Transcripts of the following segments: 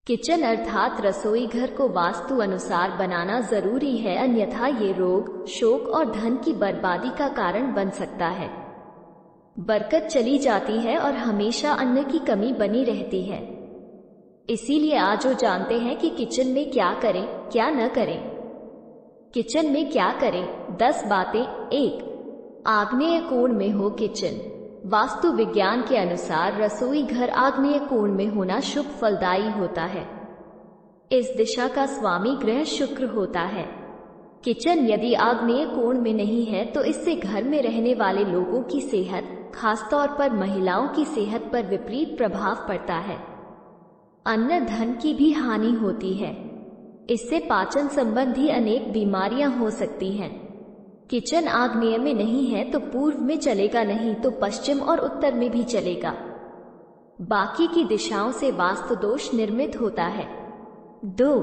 Kitchen अर्थात रसोई घर को वास्तु अनुसार बनाना जरूरी है, अन्यथा ये रोग, शोक और धन की बर्बादी का कारण बन सकता है। बरकत चली जाती है और हमेशा अन्न की कमी बनी रहती है। इसीलिए आज वो जानते हैं कि किचन में क्या करें, क्या न करें। किचन में क्या करें, 10 बातें। 1. आग्नेय कोण में हो किचन। वास्तु विज्ञान के अनुसार रसोई घर आग्नेय कोण में होना शुभ फलदायी होता है। इस दिशा का स्वामी ग्रह शुक्र होता है। किचन यदि आग्नेय कोण में नहीं है तो इससे घर में रहने वाले लोगों की सेहत, खासतौर पर महिलाओं की सेहत पर विपरीत प्रभाव पड़ता है। अन्न धन की भी हानि होती है। इससे पाचन संबंधी अनेक बीमारियां हो सकती हैं। किचन आग्नेय में नहीं है तो पूर्व में चलेगा, नहीं तो पश्चिम और उत्तर में भी चलेगा। बाकी की दिशाओं से वास्तु दोष निर्मित होता है। 2.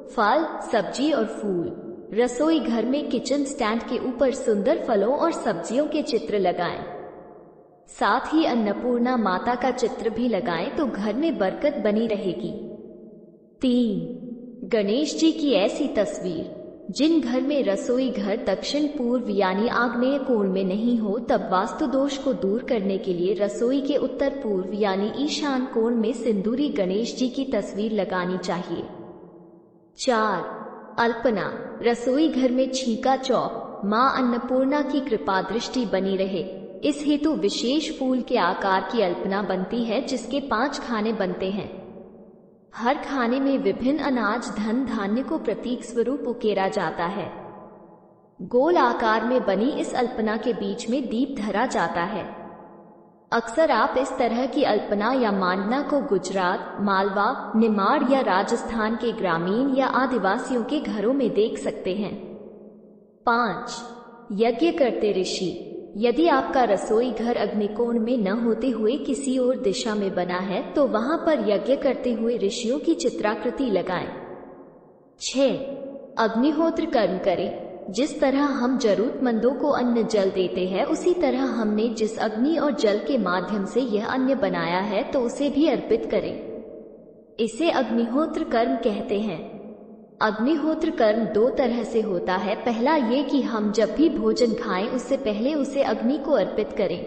फल, सब्जी और फूल। रसोई घर में किचन स्टैंड के ऊपर सुंदर फलों और सब्जियों के चित्र लगाएं। साथ ही अन्नपूर्णा माता का चित्र भी लगाएं तो घर में बरकत बनी रहेगी। 3. गणेश जी की ऐसी तस्वीर। जिन घर में रसोई घर दक्षिण पूर्व यानी आग्नेय कोण में नहीं हो, तब वास्तु दोष को दूर करने के लिए रसोई के उत्तर पूर्व यानी ईशान कोण में सिंदूरी गणेश जी की तस्वीर लगानी चाहिए। 4. अल्पना। रसोई घर में छीका चौक, मां अन्नपूर्णा की कृपा दृष्टि बनी रहे, इस हेतु विशेष फूल के आकार की अल्पना बनती है जिसके 5 खाने बनते हैं। हर खाने में विभिन्न अनाज धन धान्य को प्रतीक स्वरूप उकेरा जाता है। गोल आकार में बनी इस अल्पना के बीच में दीप धरा जाता है। अक्सर आप इस तरह की अल्पना या मांडना को गुजरात, मालवा, निमाड़ या राजस्थान के ग्रामीण या आदिवासियों के घरों में देख सकते हैं। 5. यज्ञ करते ऋषि। यदि आपका रसोई घर अग्निकोण में न होते हुए किसी और दिशा में बना है तो वहां पर यज्ञ करते हुए ऋषियों की चित्राकृति लगाएं। 6. अग्निहोत्र कर्म करें। जिस तरह हम जरूरतमंदों को अन्न जल देते हैं, उसी तरह हमने जिस अग्नि और जल के माध्यम से यह अन्न बनाया है तो उसे भी अर्पित करें। इसे अग्निहोत्र कर्म कहते हैं। अग्निहोत्र कर्म 2 तरह से होता है। पहला ये कि हम जब भी भोजन खाएं उससे पहले उसे अग्नि को अर्पित करें।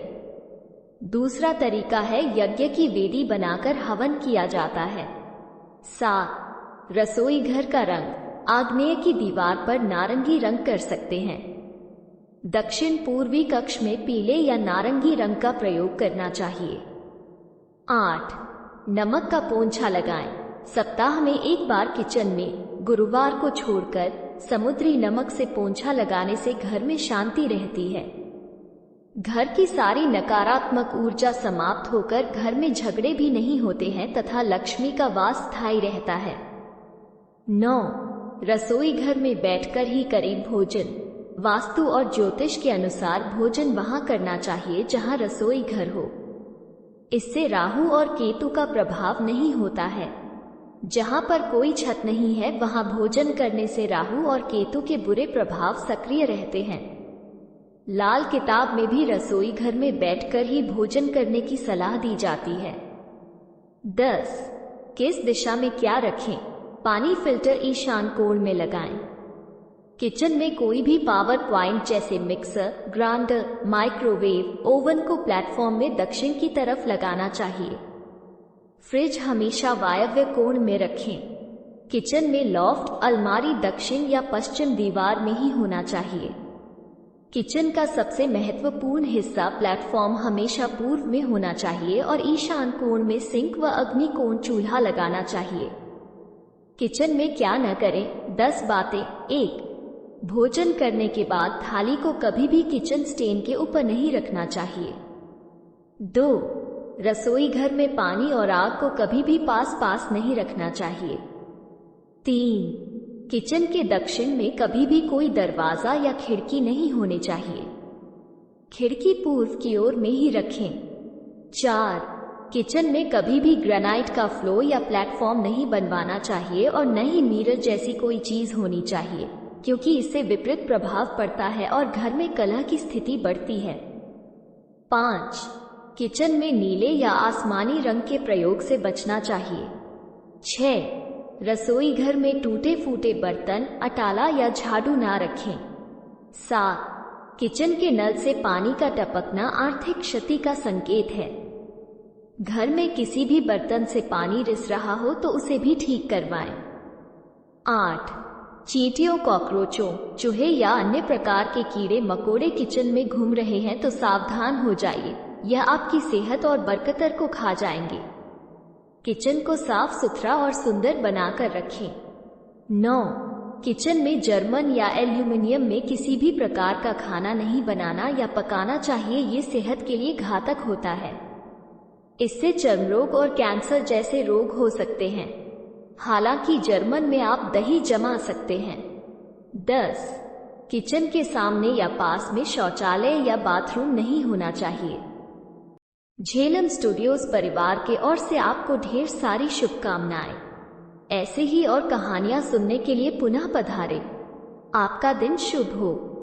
दूसरा तरीका है यज्ञ की वेदी बनाकर हवन किया जाता है। 7. रसोई घर का रंग। आग्नेय की दीवार पर नारंगी रंग कर सकते हैं। दक्षिण पूर्वी कक्ष में पीले या नारंगी रंग का प्रयोग करना चाहिए। 8. नमक का पोंछा लगाएं। सप्ताह में एक बार किचन में गुरुवार को छोड़कर समुद्री नमक से पोंछा लगाने से घर में शांति रहती है। घर की सारी नकारात्मक ऊर्जा समाप्त होकर घर में झगड़े भी नहीं होते हैं तथा लक्ष्मी का वास स्थायी रहता है। 9. रसोई घर में बैठकर ही करें भोजन। वास्तु और ज्योतिष के अनुसार भोजन वहां करना चाहिए जहां रसोई घर हो। इससे राहु और केतु का प्रभाव नहीं होता है। जहां पर कोई छत नहीं है वहां भोजन करने से राहु और केतु के बुरे प्रभाव सक्रिय रहते हैं। लाल किताब में भी रसोई घर में बैठकर ही भोजन करने की सलाह दी जाती है। 10. किस दिशा में क्या रखें। पानी फिल्टर ईशान कोण में लगाएं। किचन में कोई भी पावर पॉइंट जैसे मिक्सर, ग्राइंडर, माइक्रोवेव, ओवन को प्लेटफॉर्म में दक्षिण की तरफ लगाना चाहिए। फ्रिज हमेशा वायव्य कोण में रखें। किचन में लॉफ्ट, अलमारी दक्षिण या पश्चिम दीवार में ही होना चाहिए। किचन का सबसे महत्वपूर्ण हिस्सा प्लेटफॉर्म हमेशा पूर्व में होना चाहिए और ईशान कोण में सिंक व अग्निकोण चूल्हा लगाना चाहिए। किचन में क्या न करें, 10 बातें। 1. भोजन करने के बाद थाली को कभी भी किचन स्टैंड के ऊपर नहीं रखना चाहिए। 2. रसोई घर में पानी और आग को कभी भी पास नहीं रखना चाहिए। 3. किचन के दक्षिण में कभी भी कोई दरवाजा या खिड़की नहीं होने चाहिए। खिड़की पूर्व की ओर में ही रखें। 4. किचन में कभी भी ग्रेनाइट का फ्लोर या प्लेटफॉर्म नहीं बनवाना चाहिए और न ही मिरर जैसी कोई चीज होनी चाहिए, क्योंकि इससे विपरीत प्रभाव पड़ता है और घर में कलह की स्थिति बढ़ती है। 5. किचन में नीले या आसमानी रंग के प्रयोग से बचना चाहिए। 6. रसोई घर में टूटे फूटे बर्तन, अटाला या झाड़ू ना रखें। 7. किचन के नल से पानी का टपकना आर्थिक क्षति का संकेत है। घर में किसी भी बर्तन से पानी रिस रहा हो तो उसे भी ठीक करवाएं। 8. चींटियों, कॉकरोचों, चूहे या अन्य प्रकार के कीड़े मकोड़े किचन में घूम रहे हैं तो सावधान हो जाइए, यह आपकी सेहत और बरकत को खा जाएंगे। किचन को साफ सुथरा और सुंदर बनाकर रखें। 9. किचन में जर्मन या एल्यूमिनियम में किसी भी प्रकार का खाना नहीं बनाना या पकाना चाहिए, ये सेहत के लिए घातक होता है। इससे चर्म रोग और कैंसर जैसे रोग हो सकते हैं। हालांकि जर्मन में आप दही जमा सकते हैं। 10. किचन के सामने या पास में शौचालय या बाथरूम नहीं होना चाहिए। झेलम स्टूडियोज परिवार के ओर से आपको ढेर सारी शुभकामनाएं। ऐसे ही और कहानियां सुनने के लिए पुनः पधारें। आपका दिन शुभ हो।